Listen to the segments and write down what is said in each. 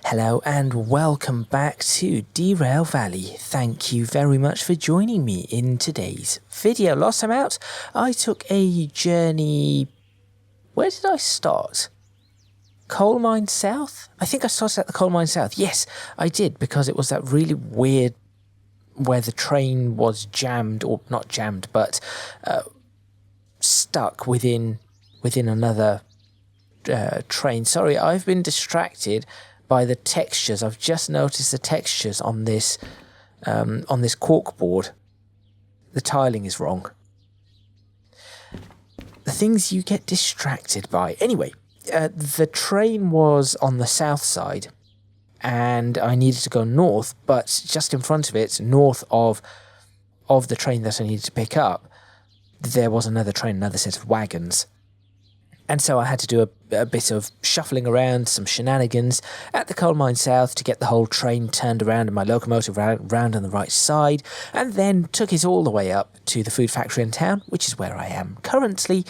Hello and welcome back to Derail Valley. Thank you very much for joining me in today's video. Last time out, I took a journey... Where did I start? Coal Mine South? I think I started at the Coal Mine South. Yes, I did, because it was that really weird where the train was jammed, or not jammed, but stuck within another train. Sorry, I've been distracted by the textures. I've just noticed the textures on this cork board. The tiling is wrong. The things you get distracted by. Anyway, the train was on the south side, and I needed to go north, but just in front of it, north of the train that I needed to pick up, there was another train, another set of wagons. And so I had to do a bit of shuffling around, some shenanigans at the Coal Mine South to get the whole train turned around and my locomotive round on the right side, and then took it all the way up to the food factory in town, which is where I am currently,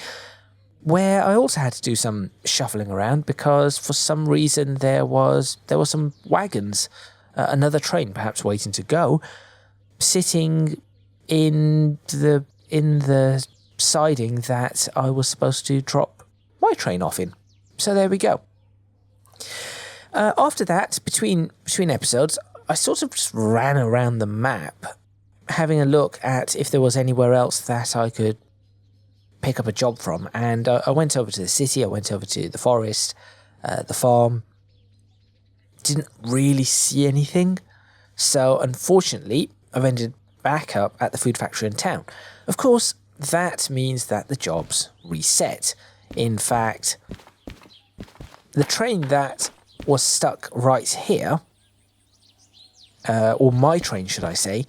where I also had to do some shuffling around because for some reason there were some wagons, another train perhaps waiting to go, sitting in the siding that I was supposed to drop my train off in. So there we go. After that, between episodes, I sort of just ran around the map, having a look at if there was anywhere else that I could pick up a job from. And I went over to the city, I went over to the forest, the farm. Didn't really see anything. So unfortunately, I've ended back up at the food factory in town. Of course, that means that the jobs reset. In fact, the train that was stuck right here, or my train should I say,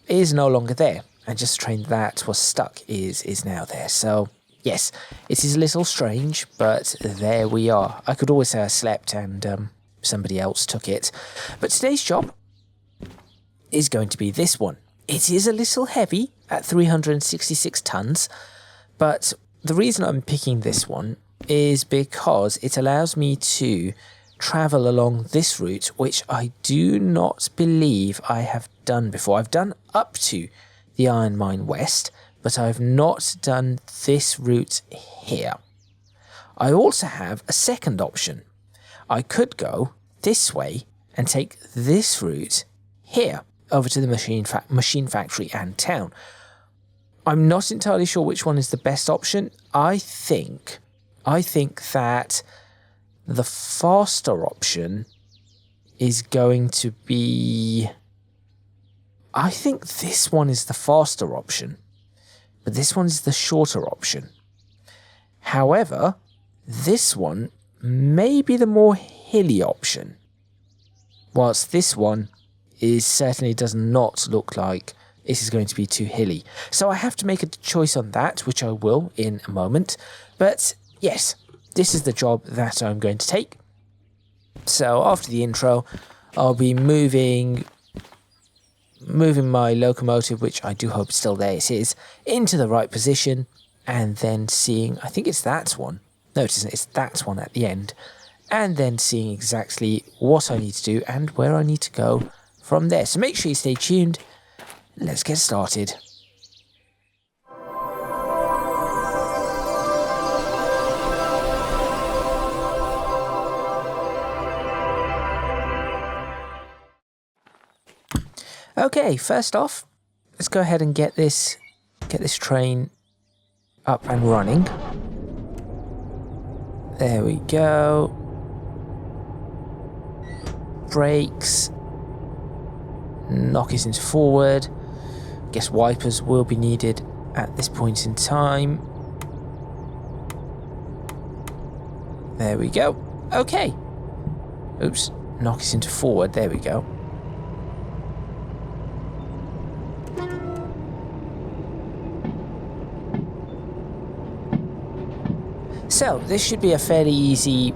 is no longer there. And just the train that was stuck is now there. So, yes, it is a little strange, but there we are. I could always say I slept and somebody else took it. But today's job is going to be this one. It is a little heavy at 366 tons, but the reason I'm picking this one is because it allows me to travel along this route, which I do not believe I have done before. I've done up to the Iron Mine West, but I've not done this route here. I also have a second option. I could go this way and take this route here over to the machine factory and town. I'm not entirely sure which one is the best option. I think that the faster option is going to be... I think this one is the faster option, but this one is the shorter option. However, this one may be the more hilly option, whilst this one certainly does not look like it is going to be too hilly. So I have to make a choice on that, which I will in a moment. But yes, this is the job that I'm going to take. So after the intro, I'll be moving my locomotive, which I do hope still there it is, into the right position, and then seeing, I think it's that one. No, it isn't, it's that one at the end. And then seeing exactly what I need to do and where I need to go from there. So make sure you stay tuned. Let's get started. Okay, first off, let's go ahead and get this train up and running. There we go. Brakes. Knock it into forward. Guess wipers will be needed at this point in time. There we go. Okay. Oops. Knock it into forward. There we go. So, this should be a fairly easy,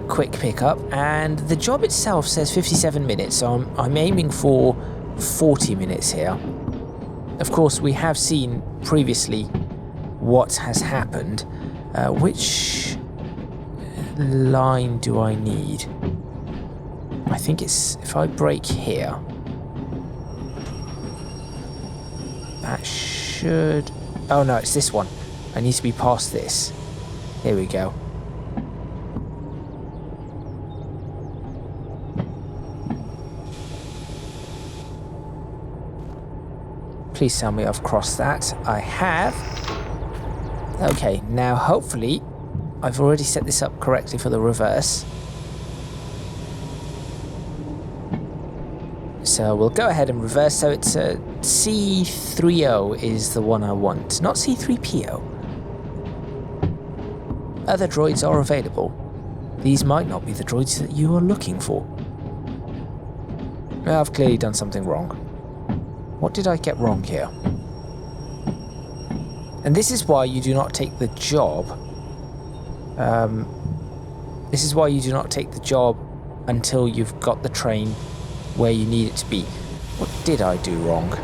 quick pickup, and the job itself says 57 minutes, so I'm aiming for 40 minutes here. Of course, we have seen previously what has happened. Which line do I need? I think it's... if I break here... that should... oh no, it's this one. I need to be past this. Here we go. Please tell me I've crossed that. I have. Okay, now hopefully I've already set this up correctly for the reverse. So we'll go ahead and reverse. So it's C3O is the one I want, not C3PO. Other droids are available. These might not be the droids that you are looking for. Well, I've clearly done something wrong. What did I get wrong here? And this is why you do not take the job. This is why you do not take the job until you've got the train where you need it to be. What did I do wrong?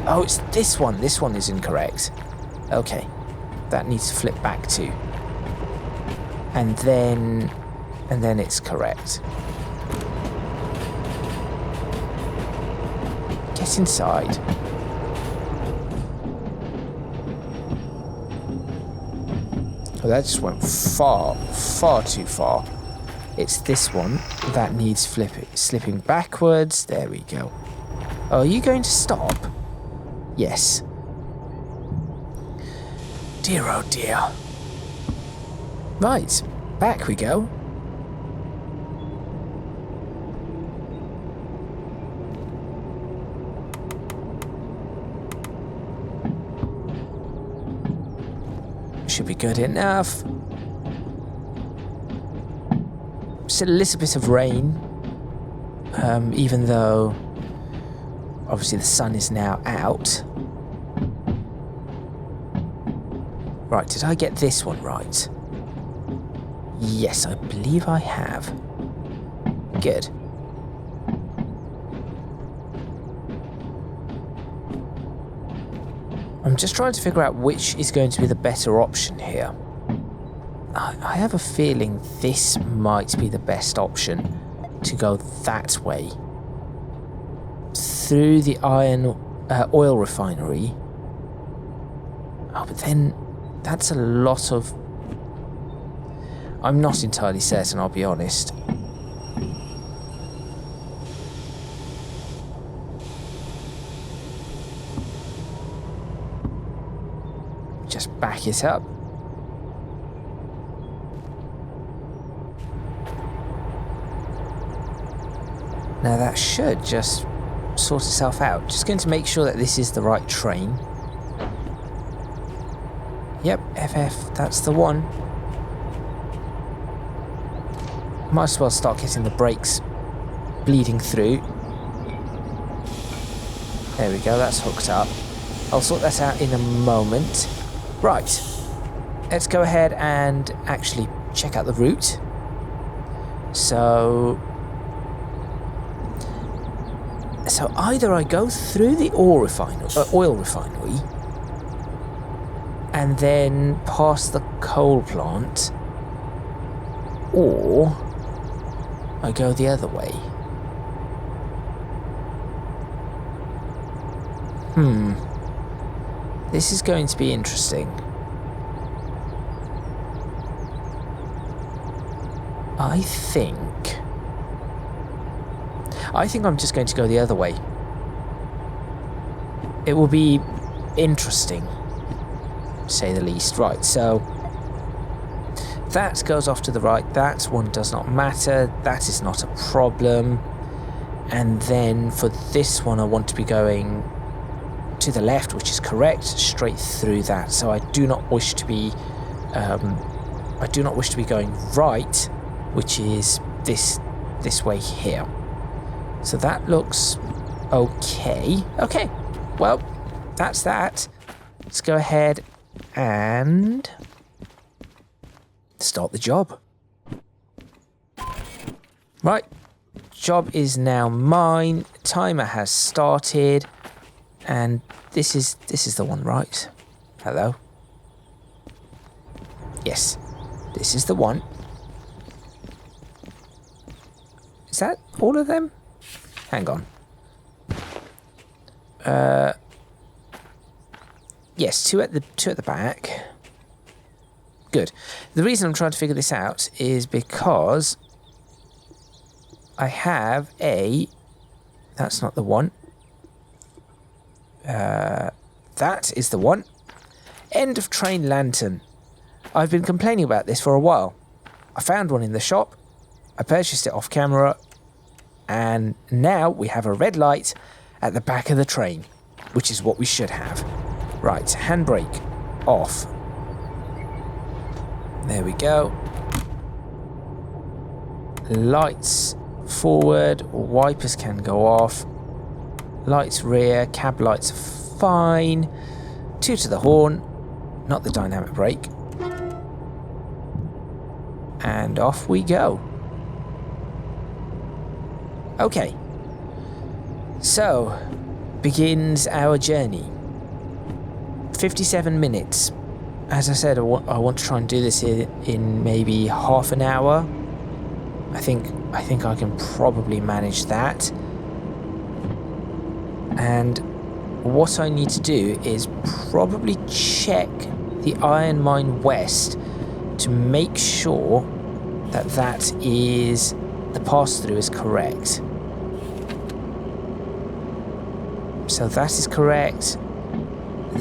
Oh, it's this one. This one is incorrect. Okay. That needs to flip back to. And then it's correct. Get inside. Oh, that just went far too far. It's this one that needs slipping backwards. There we go. Oh, are you going to stop? Yes. Dear oh dear. Right, back we go. Should be good enough. Still a little bit of rain, even though obviously the sun is now out. Right, did I get this one right? Yes, I believe I have. Good. I'm just trying to figure out which is going to be the better option here. I have a feeling this might be the best option, to go that way. Through the oil refinery. Oh, but then that's a lot of... I'm not entirely certain, I'll be honest. Just back it up. Now that should just sort itself out. Just going to make sure that this is the right train. Yep, FF, that's the one. Might as well start getting the brakes bleeding through. There we go, that's hooked up. I'll sort that out in a moment. Right, let's go ahead and actually check out the route. So either I go through the oil refinery and then past the coal plant, or I go the other way. This is going to be interesting. I think I'm just going to go the other way. It will be interesting, to say the least. Right, so that goes off to the right. That one does not matter. That is not a problem. And then for this one, I want to be going to the left, which is correct, straight through that. So I do not wish to be going right, which is this way here. So that looks okay. Okay, well, that's that. Let's go ahead and start the job. Right, job is now mine. Timer has started, and this is the one, right? Hello. Yes, this is the one. Is that all of them? Hang on. Yes, two at the back. Good. The reason I'm trying to figure this out is because I have a... That's not the one. That is the one. End of train lantern. I've been complaining about this for a while. I found one in the shop. I purchased it off camera. And now we have a red light at the back of the train, which is what we should have. Right, handbrake off. There we go. Lights forward, wipers can go off. Lights rear, cab lights are fine. 2 to the horn, not the dynamic brake. And off we go. Okay. So, begins our journey. 57 minutes. As I said, I want to try and do this in maybe half an hour. I think I can probably manage that. And what I need to do is probably check the Iron Mine West to make sure that the pass-through is correct. So that is correct.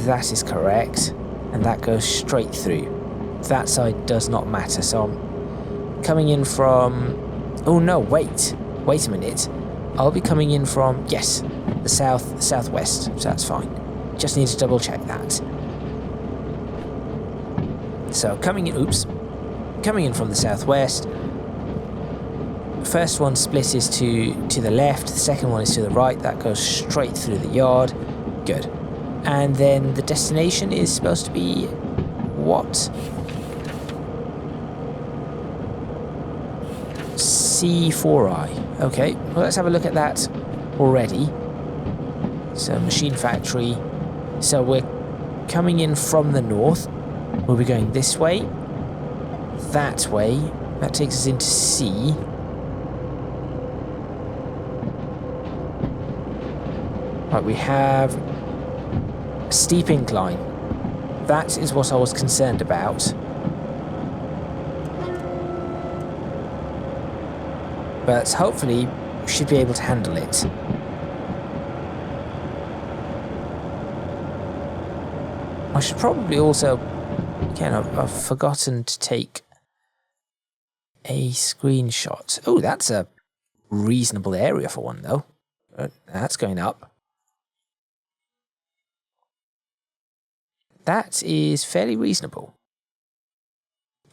That is correct. And that goes straight through. That side does not matter. So I'm coming in from... Oh no, wait a minute. I'll be coming in from, yes, the southwest. So that's fine. Just need to double check that. So coming in from the southwest. First one split is to the left. The second one is to the right. That goes straight through the yard. Good. And then the destination is supposed to be what? C4I. Okay, well, let's have a look at that already. So, machine factory. So, we're coming in from the north. We'll be going this way. That way. That takes us into C. Right, we have... steep incline. That is what I was concerned about. But hopefully we should be able to handle it. I should probably also... Again, I've forgotten to take a screenshot. Oh, that's a reasonable area for one, though. That's going up. That is fairly reasonable.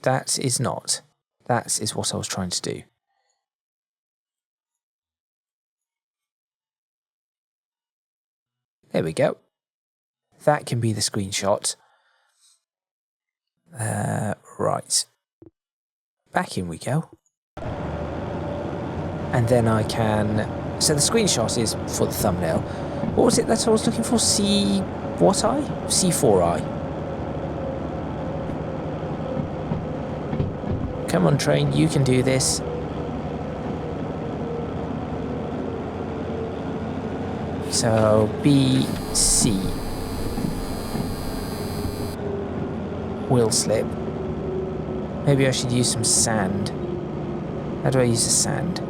That is not. That is what I was trying to do. There we go. That can be the screenshot. Right. Back in we go. And then I can... So the screenshot is for the thumbnail. What was it that I was looking for? What I? C4I. Come on, train, you can do this. So, BC. Wheel slip. Maybe I should use some sand. How do I use the sand?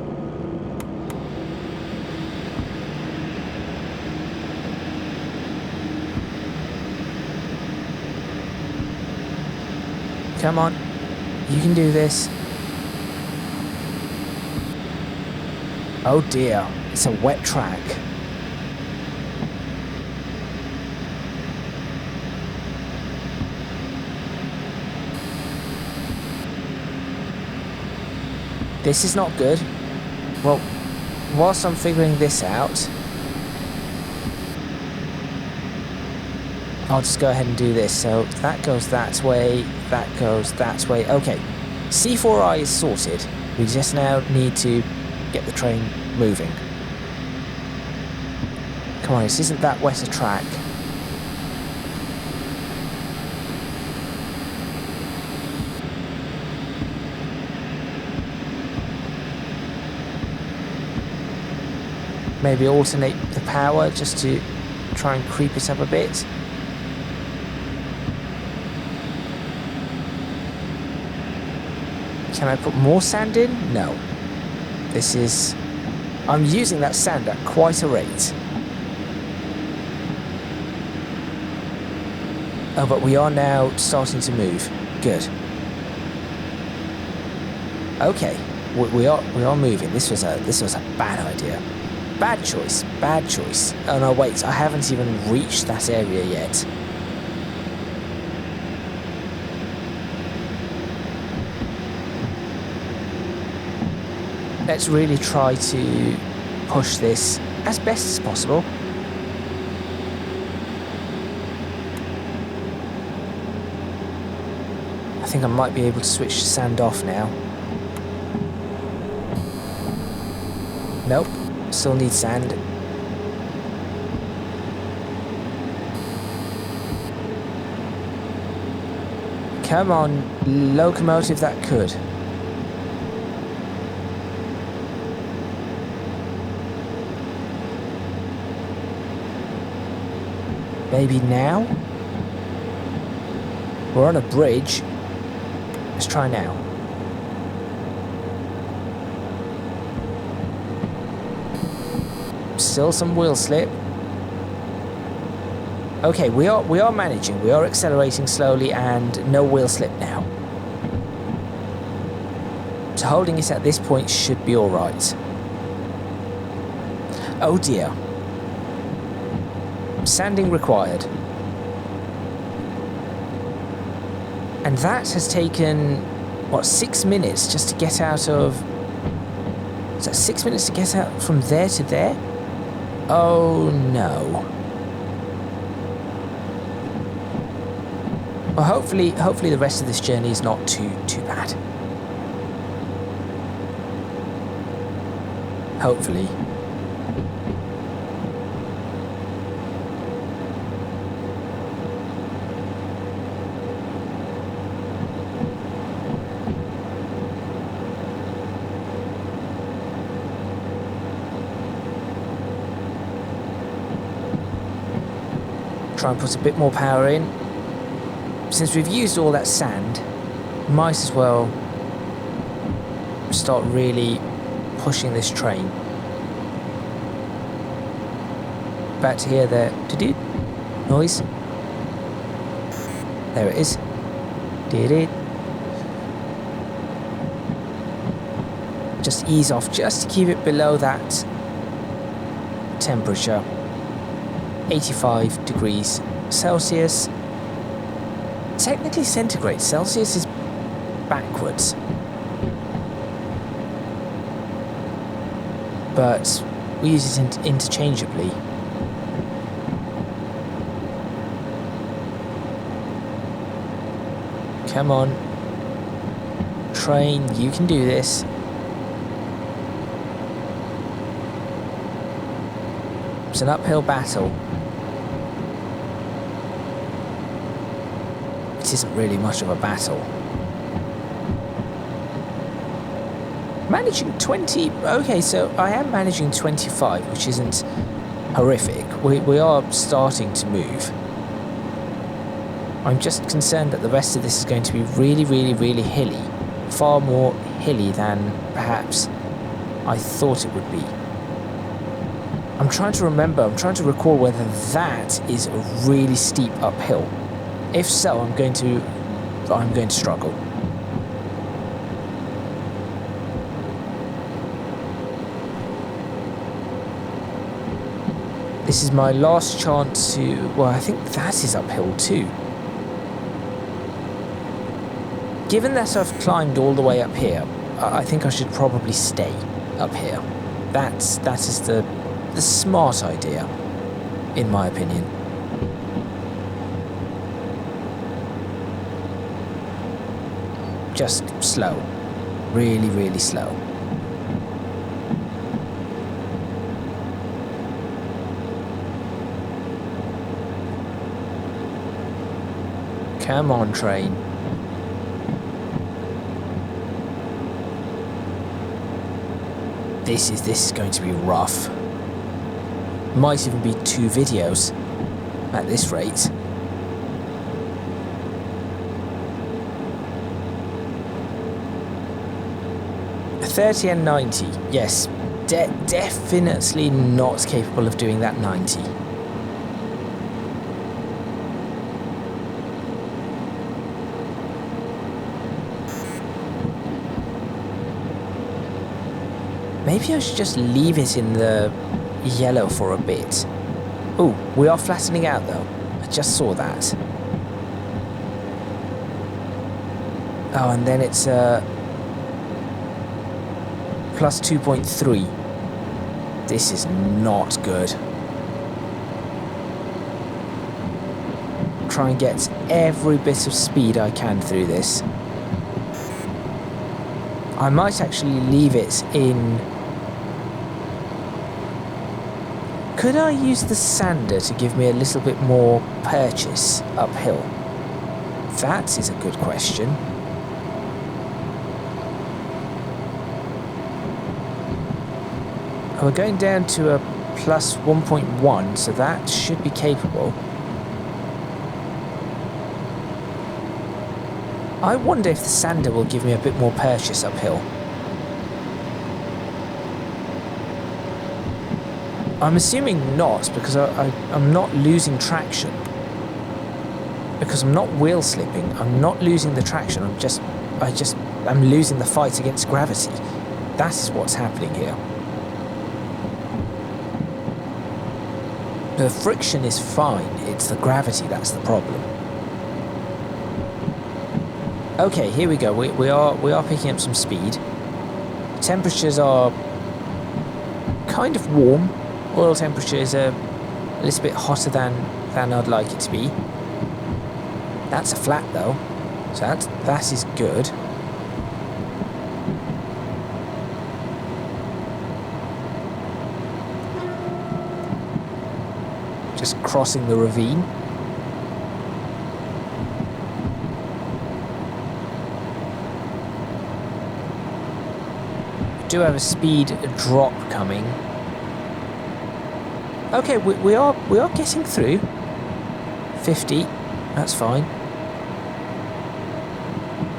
Come on, you can do this. Oh dear, it's a wet track. This is not good. Well, whilst I'm figuring this out, I'll just go ahead and do this. So that goes that way, that goes that way. Okay, C4I is sorted. We just now need to get the train moving. Come on, this isn't that wet a track. Maybe alternate the power just to try and creep it up a bit. Can I put more sand in? No. This is... I'm using that sand at quite a rate. Oh, but we are now starting to move. Good. Okay, we are moving. This was a bad idea. Bad choice. Bad choice. Oh no, wait! I haven't even reached that area yet. Let's really try to push this as best as possible. I think I might be able to switch the sand off now. Nope, still need sand. Come on, locomotive that could. Maybe now? We're on a bridge. Let's try now. Still some wheel slip. Okay, we are managing. We are accelerating slowly and no wheel slip now. So holding it at this point should be alright. Oh dear. Sanding required. And that has taken, what, 6 minutes just to get out of... Is that 6 minutes to get out from there to there? Oh no. Well, hopefully the rest of this journey is not too bad. Hopefully. Try and put a bit more power in. Since we've used all that sand, might as well start really pushing this train. Back to here, there. Do noise. There it is. Did it. Just ease off, just to keep it below that temperature. 85 degrees Celsius. Technically centigrade. Celsius is backwards. But we use it interchangeably. Come on. Train, you can do this. It's an uphill battle. It isn't really much of a battle. Managing 20... Okay, so I am managing 25, which isn't horrific. We are starting to move. I'm just concerned that the rest of this is going to be really, really, really hilly. Far more hilly than perhaps I thought it would be. I'm trying to remember, I'm trying to recall whether that is a really steep uphill. If so, I'm going to struggle. This is my last chance to... Well, I think that is uphill too. Given that I've climbed all the way up here, I think I should probably stay up here. That is the smart idea, in my opinion. Just slow. Really, really slow. Come on, train. This is going to be rough. Might even be 2 videos at this rate. A 30 and 90, yes, definitely not capable of doing that 90. Maybe I should just leave it in the yellow for a bit. Oh, we are flattening out though. I just saw that. Oh, and then it's plus 2.3. This is not good. Try and get every bit of speed I can through this. I might actually leave it in. Could I use the sander to give me a little bit more purchase uphill? That is a good question. We're going down to a plus 1.1, so that should be capable. I wonder if the sander will give me a bit more purchase uphill. I'm assuming not, because I'm not losing traction. Because I'm not wheel slipping, I'm not losing the traction, I'm losing the fight against gravity. That is what's happening here. The friction is fine, it's the gravity that's the problem. Okay, here we go. We are picking up some speed. Temperatures are kind of warm. Oil temperature is a little bit hotter than I'd like it to be. That's a flat though, so that is good. Just crossing the ravine. Do have a speed drop coming. Okay, we are getting through. 50, that's fine.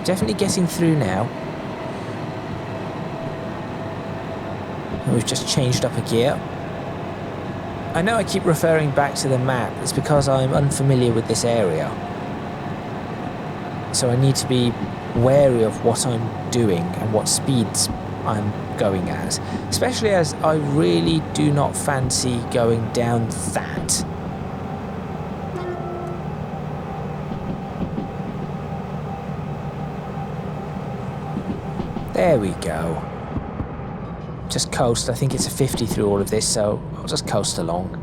Definitely getting through now. And we've just changed up a gear. I know I keep referring back to the map. It's because I'm unfamiliar with this area. So I need to be wary of what I'm doing and what speeds I'm going at, especially as I really do not fancy going down that. There we go. Just coast. I think it's a 50 through all of this, so I'll just coast along.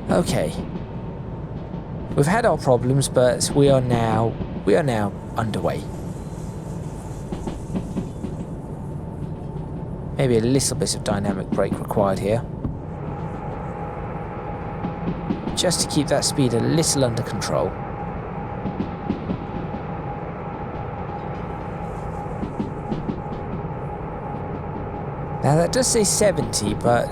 Okay. We've had our problems, but we are now underway. Maybe a little bit of dynamic brake required here. Just to keep that speed a little under control. Now that does say 70, but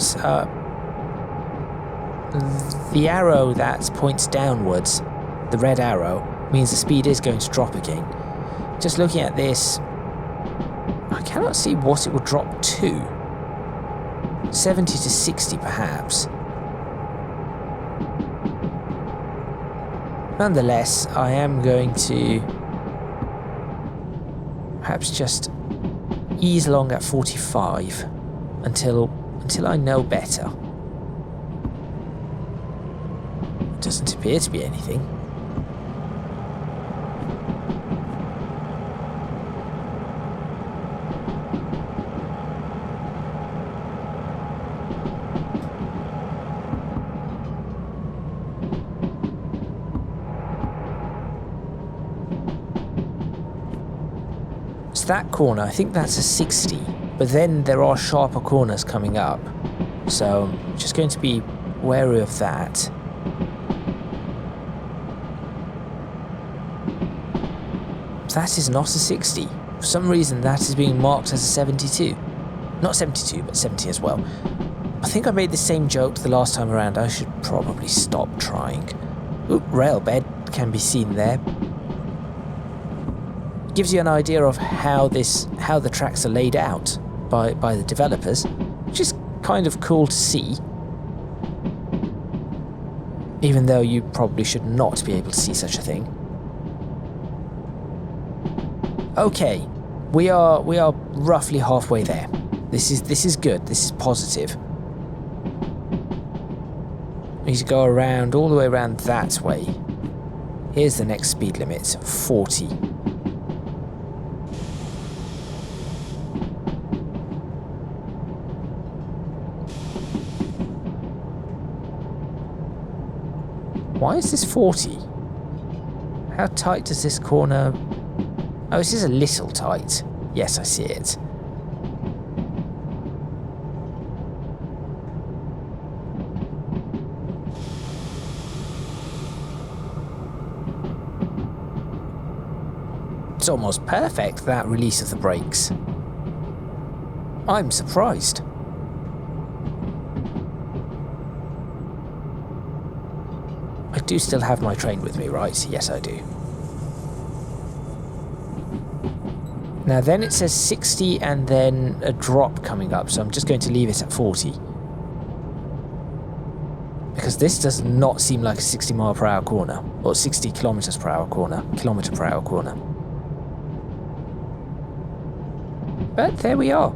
the arrow that points downwards, the red arrow, means the speed is going to drop again. Just looking at this, I cannot see what it would drop to. 70 to 60 perhaps. Nonetheless, I am going to perhaps just ease along at 45 until I know better. It doesn't appear to be anything. That corner, I think that's a 60, but then there are sharper corners coming up, so I'm just going to be wary of that. That is not a 60. For some reason that is being marked as a 72. Not 72, but 70 as well. I think I made the same joke the last time around. I should probably stop trying. Oop, rail bed can be seen there. Gives you an idea of how the tracks are laid out by the developers, which is kind of cool to see. Even though you probably should not be able to see such a thing. Okay, we are roughly halfway there. This is good. This is positive. We need to go around all the way around that way. Here's the next speed limit, 40. Why is this 40? How tight does this corner... Oh, this is a little tight. Yes, I see it. It's almost perfect, that release of the brakes. I'm surprised. I do still have my train with me, right? Yes, I do. Now then it says 60 and then a drop coming up, so I'm just going to leave it at 40. Because this does not seem like a 60 mile per hour corner, or 60 kilometers per hour corner, kilometer per hour corner. But there we are.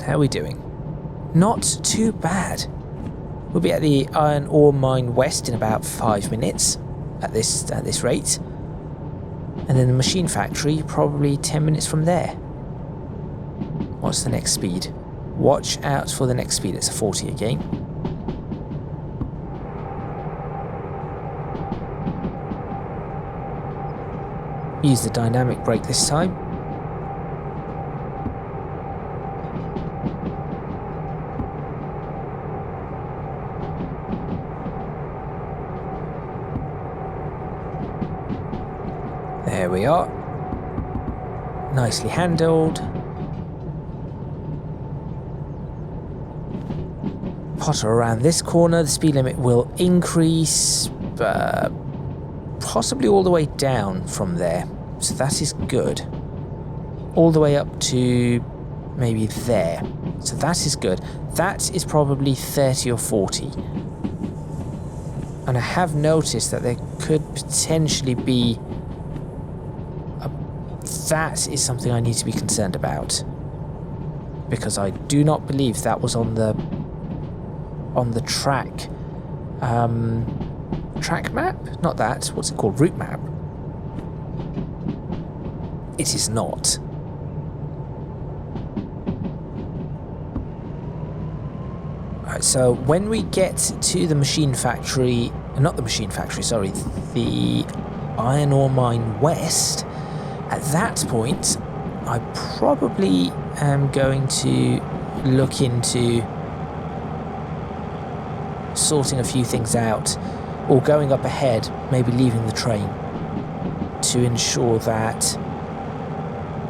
How are we doing? Not too bad. We'll be at the Iron Ore Mine West in about 5 minutes at this rate. And then the machine factory probably 10 minutes from there. What's the next speed? Watch out for the next speed. It's a 40 again. Use the dynamic brake this time. There we are. Nicely handled. Potter around this corner. The speed limit will increase, possibly all the way down from there. So that is good. All the way up to maybe there. So that is good. That is probably 30 or 40. And I have noticed that there could potentially be... That is something I need to be concerned about. Because I do not believe that was on the track. Track map? Not that. What's it called? Route map. It is not. Right, so when we get to the machine factory, not the machine factory, sorry, the Iron Ore Mine West, at that point, I probably am going to look into sorting a few things out, or going up ahead, maybe leaving the train, to ensure that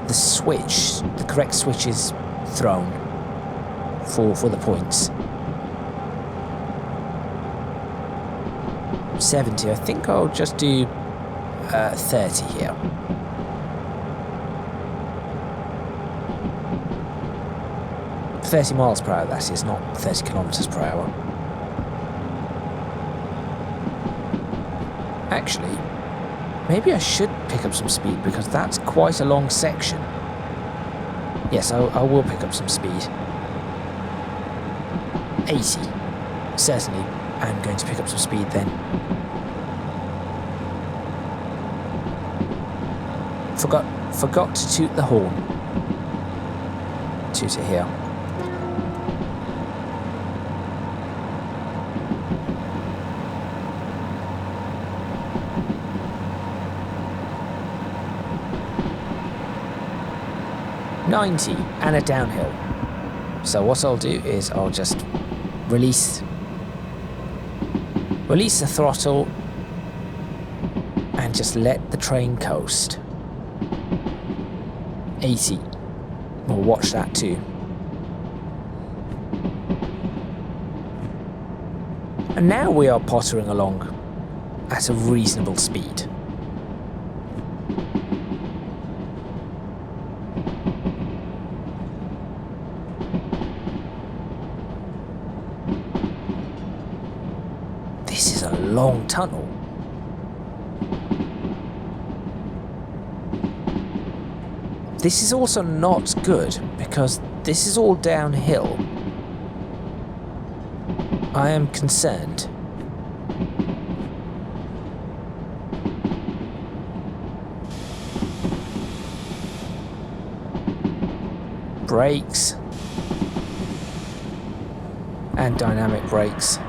the switch, the correct switch is thrown for the points. 70, I think I'll just do 30 here. .30 miles per hour, that is, not 30 kilometers per hour. Actually, maybe I should pick up some speed, because that's quite a long section. Yes, I will pick up some speed. 80. Certainly, I'm going to pick up some speed then. Forgot to toot the horn. Toot it here. .90 and a downhill. So what I'll do is I'll just release the throttle and just let the train coast. 80. We'll watch that too. And now we are pottering along at a reasonable speed. This is a long tunnel. This is also not good because this is all downhill. I am concerned. Brakes. And dynamic brakes.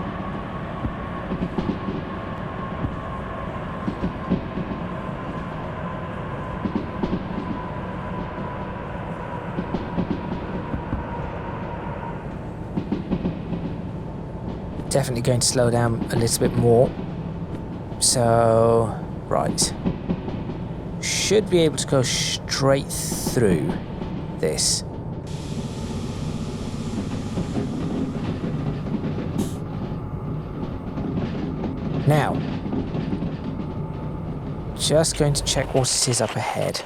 Definitely going to slow down a little bit more. So, right. Should be able to go straight through this. Now, just going to check what it is up ahead.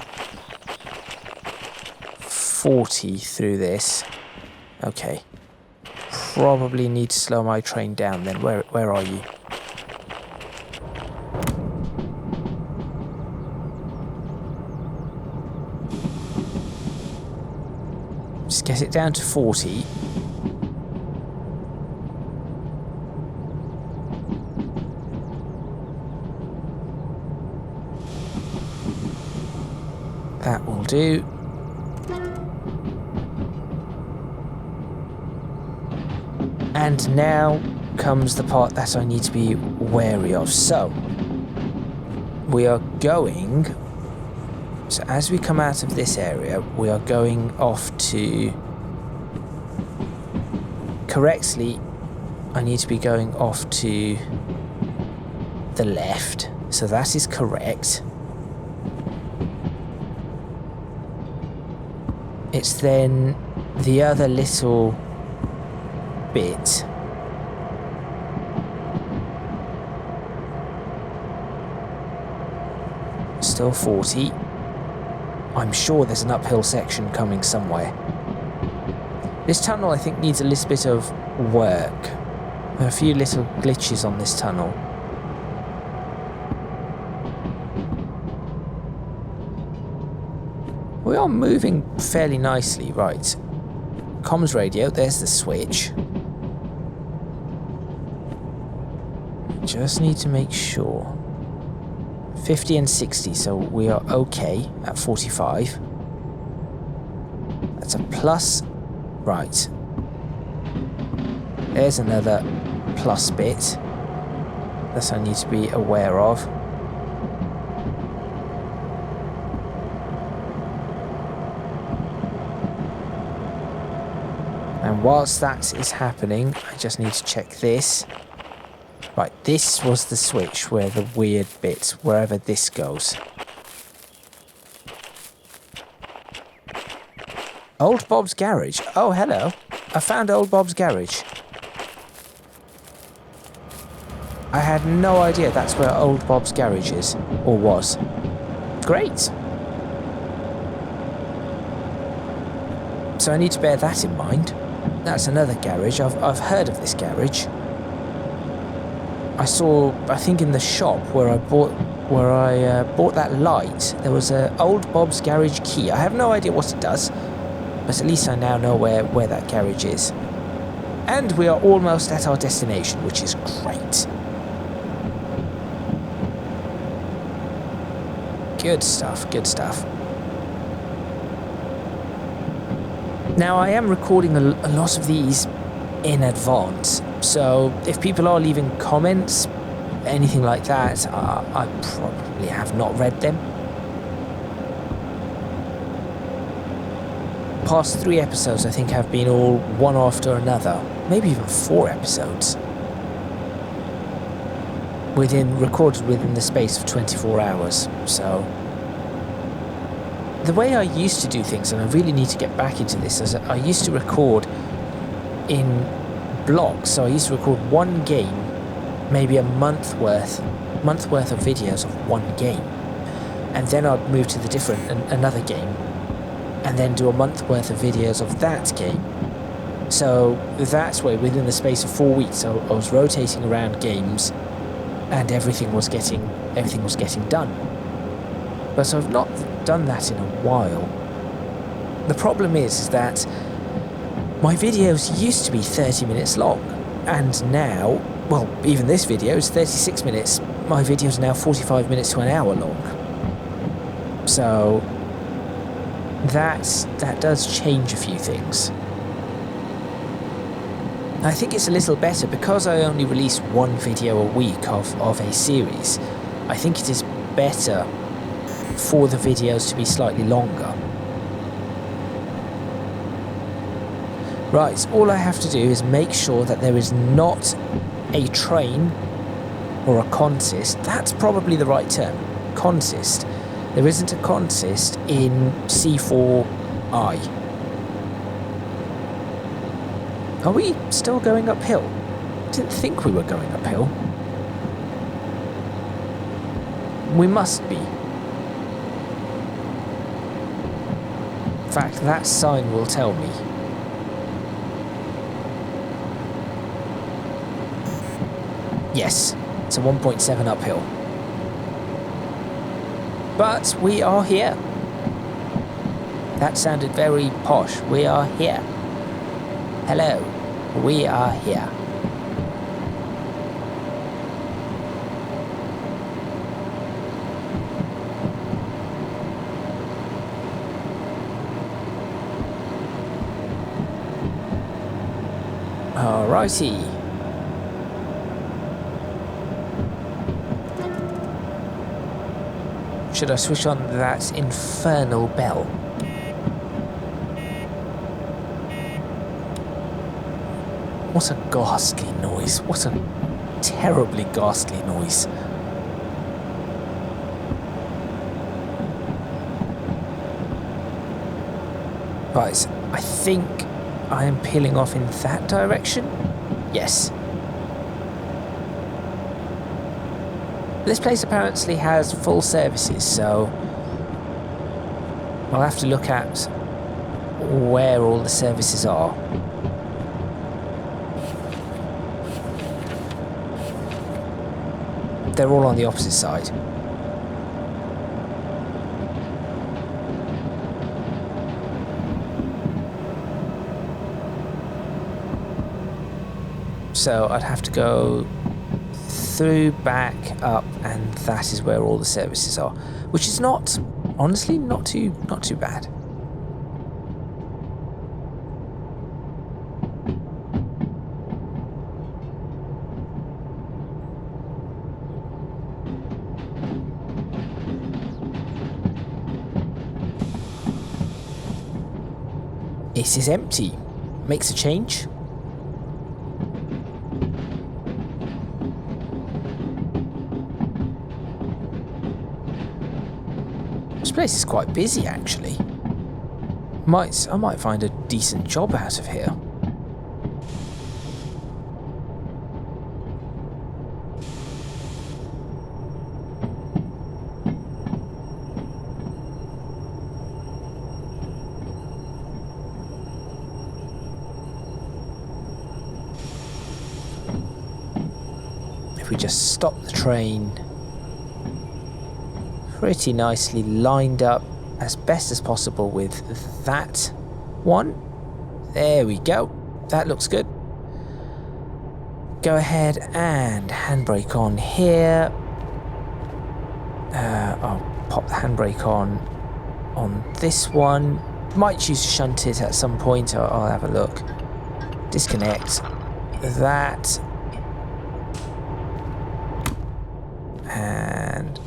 40 through this. Okay. Probably need to slow my train down then. Where are you? Just get it down to 40. That will do. And now comes the part that I need to be wary of. So, we are going... So as we come out of this area, we are going off to... Correctly, I need to be going off to the left. So that is correct. It's then the other little bit. Still 40. I'm sure there's an uphill section coming somewhere. This tunnel, I think, needs a little bit of work. There are a few little glitches on this tunnel. We are moving fairly nicely, right. Comms radio, there's the switch. Just need to make sure. 50 and 60, so we are okay at 45. That's a plus. Right. There's another plus bit that I need to be aware of. And whilst that is happening, I just need to check this. Right, this was the switch where the weird bit, wherever this goes. Old Bob's Garage. Oh, hello. I found Old Bob's Garage. I had no idea that's where Old Bob's Garage is, or was. Great. So I need to bear that in mind. That's another garage. I've heard of this garage. I saw, I think in the shop where I bought that light, there was a Old Bob's Garage key. I have no idea what it does, but at least I now know where that garage is. And we are almost at our destination, which is great. Good stuff, good stuff. Now, I am recording a lot of these in advance, so if people are leaving comments, anything like that, I probably have not read them. Past 3 episodes, I think, have been all one after another, maybe even 4 episodes. Recorded within the space of 24 hours, so... The way I used to do things, and I really need to get back into this, is I used to record in blocks. So I used to record one game maybe a month worth of videos of one game, and then I'd move to another game, and then do a month worth of videos of that game. So that way, within the space of 4 weeks, I was rotating around games, and everything was getting done. But I've not done that in a while. The problem is that my videos used to be 30 minutes long, and now, well, even this video is 36 minutes. My videos are now 45 minutes to an hour long. So that does change a few things. I think it's a little better because I only release one video a week of a series. I think it is better for the videos to be slightly longer. Right, all I have to do is make sure that there is not a train or a consist. That's probably the right term. Consist. There isn't a consist in C4I. Are we still going uphill? Didn't think we were going uphill. We must be. In fact, that sign will tell me. Yes, it's a 1.7 uphill. But we are here. That sounded very posh. We are here. Hello, we are here. Alrighty. Should I switch on that infernal bell? What a ghastly noise. What a terribly ghastly noise. Right, I think I am peeling off in that direction. Yes. This place apparently has full services, so I'll have to look at where all the services are. They're all on the opposite side. So I'd have to go through, back, up, and that is where all the services are, which is not, honestly, not too bad. It is empty. Makes a change. This place is quite busy, actually. I might find a decent job out of here. If we just stop the train pretty nicely lined up as best as possible with that one. There we go. That looks good. Go ahead and handbrake on here. I'll pop the handbrake on this one. Might choose to shunt it at some point. I'll have a look. Disconnect that. And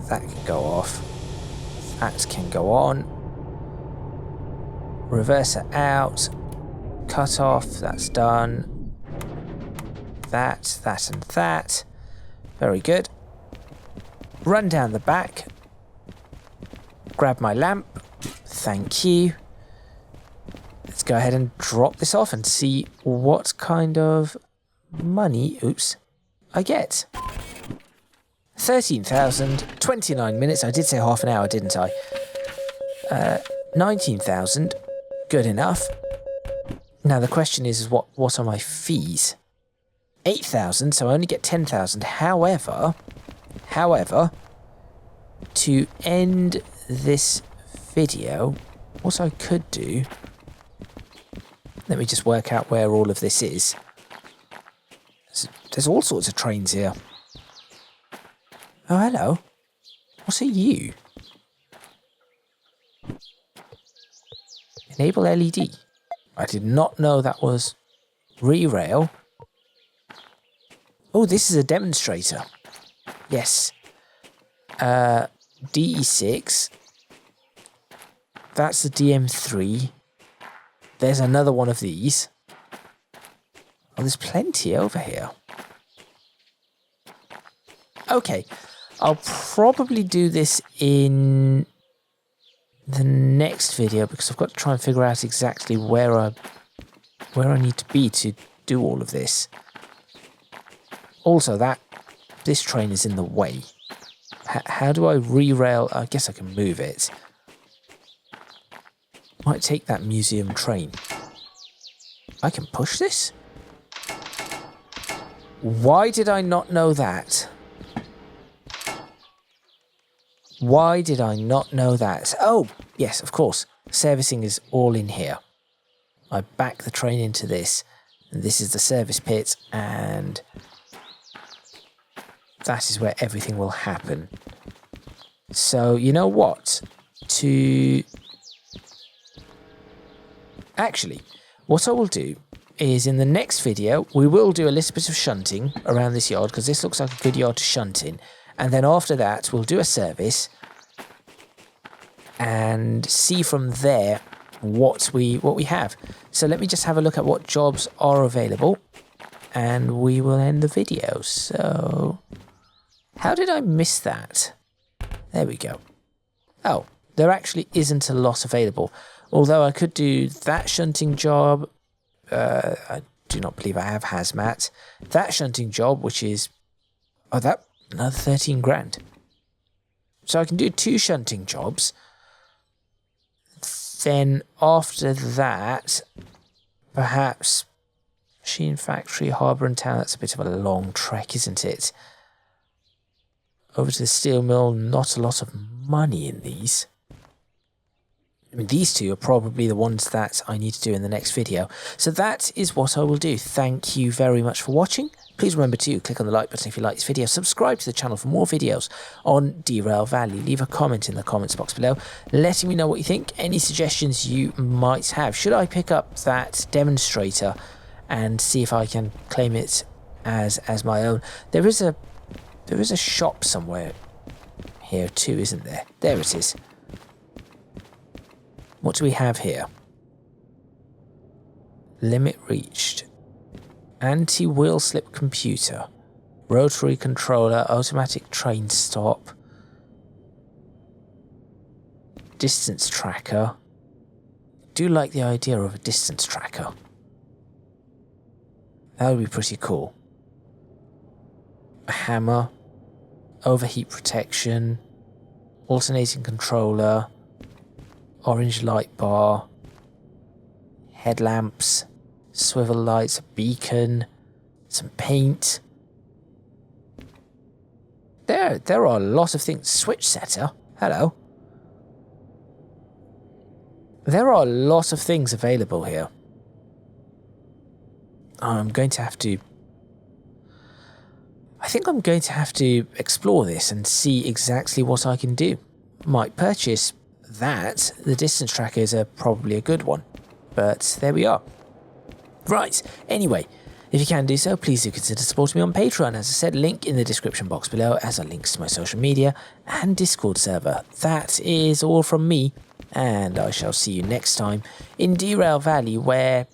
that can go off. That can go on. Reverse it out. Cut off. That's done. That, and that. Very good. Run down the back. Grab my lamp. Thank you. Let's go ahead and drop this off and see what kind of money, I get? 13,029 minutes. I did say half an hour, didn't I? 19,000. Good enough. Now the question is what are my fees? 8,000, so I only get 10,000. However, to end this video, what I could do, let me just work out where all of this is. There's all sorts of trains here. Oh, hello. What are you? Enable LED. I did not know that was re-rail. Oh, this is a demonstrator. Yes. DE6. That's the DM3. There's another one of these. Oh, there's plenty over here. Okay. I'll probably do this in the next video because I've got to try and figure out exactly where I need to be to do all of this. Also, this train is in the way. How do I re-rail? I guess I can move it. Might take that museum train. I can push this? Why did I not know that? Why did I not know that? Oh, yes, of course. Servicing is all in here. I back the train into this. And this is the service pit, and that is where everything will happen. So, you know what? Actually, what I will do is in the next video, we will do a little bit of shunting around this yard, because this looks like a good yard to shunt in. And then after that, we'll do a service and see from there what we have. So let me just have a look at what jobs are available, and we will end the video. So, how did I miss that? There we go. Oh, there actually isn't a lot available. Although I could do that shunting job. I do not believe I have hazmat. That shunting job, which is... oh, that... another 13 grand. So I can do 2 shunting jobs. Then after that, perhaps machine factory, harbour and town. That's a bit of a long trek, isn't it? Over to the steel mill, not a lot of money in these. I mean, these 2 are probably the ones that I need to do in the next video. So that is what I will do. Thank you very much for watching. Please remember to click on the like button if you like this video. Subscribe to the channel for more videos on Derail Valley. Leave a comment in the comments box below, letting me know what you think, any suggestions you might have. Should I pick up that demonstrator and see if I can claim it as my own? There is a shop somewhere here too, isn't there? There it is. What do we have here? Limit reached. Anti-wheel slip computer. Rotary controller. Automatic train stop. Distance tracker. Do like the idea of a distance tracker. That would be pretty cool. A hammer. Overheat protection. Alternating controller. Orange light bar, headlamps, swivel lights, a beacon, some paint. There are a lot of things. Switch setter, hello. There are a lot of things available here. I think I'm going to have to explore this and see exactly what I can do. Might purchase that. The distance trackers are probably a good one, but there we are. Right, anyway, if you can do so, please do consider supporting me on Patreon. As I said, link in the description box below, as are links to my social media and Discord server. That is all from me, and I shall see you next time in Derail Valley, where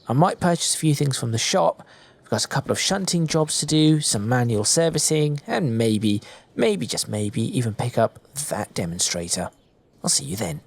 I might purchase a few things from the shop. I've got a couple of shunting jobs to do, some manual servicing, and maybe, just maybe, even pick up that demonstrator. I'll see you then.